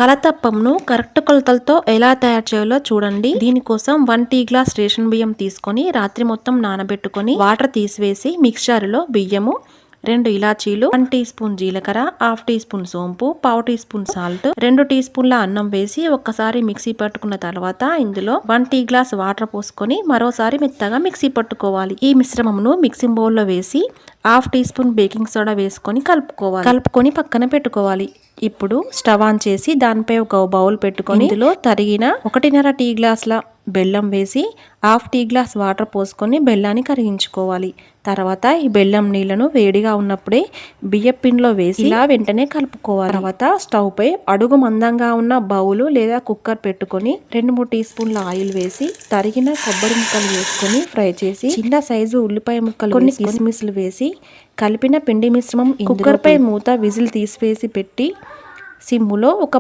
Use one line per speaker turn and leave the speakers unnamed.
కలతప్పంను correct కొలతలతో ఎలా తయారు చేయాలో చూడండి. దీనికోసం 1 టీ గ్లాస్ రేషన్ బియ్యం తీసుకొని రాత్రి మొత్తం నానబెట్టుకొని వాటర్ తీసివేసి మిక్స్చర్లో బియ్యము, 2 ఇలాచీలు, 1 టీ స్పూన్ జీలకర్ర, హాఫ్ టీ స్పూన్ సోంపు, పావు టీ స్పూన్ సాల్ట్, 2 టీ స్పూన్ల అన్నం వేసి ఒక్కసారి మిక్సీ పట్టుకున్న తర్వాత ఇందులో 1 టీ గ్లాస్ వాటర్ పోసుకొని మరోసారి మెత్తగా మిక్సీ పట్టుకోవాలి. ఈ మిశ్రమమును మిక్సింగ్ బౌల్లో వేసి half teaspoon baking soda వేసుకొని కలుపుకొని పక్కన పెట్టుకోవాలి. ఇప్పుడు స్టవ్ ఆన్ చేసి దానిపై ఒక బౌల్ పెట్టుకొని ఇందులో తరిగిన 1.5 టీ గ్లాసుల బెల్లం వేసి హాఫ్ టీ గ్లాస్ వాటర్ పోసుకొని బెల్లాన్ని కరిగించుకోవాలి. తర్వాత ఈ బెల్లం నీళ్లను వేడిగా ఉన్నప్పుడే బియ్యం పిండిలో వేసి ఇలా వెంటనే కలుపుకోవాలి. తర్వాత స్టవ్ పై అడుగు మందంగా ఉన్న బౌలు లేదా కుక్కర్ పెట్టుకొని 2-3 టీ స్పూన్ల ఆయిల్ వేసి తరిగిన కొబ్బరి ముక్కలు వేసుకొని ఫ్రై చేసి చిన్న సైజు ఉల్లిపాయ ముక్కలు, కొన్ని కిస్మిస్లు వేసి కలిపిన పిండి మిశ్రమం కుక్కర్ పై మూత విజిల్ తీసివేసి పెట్టి సిమ్ములో ఒక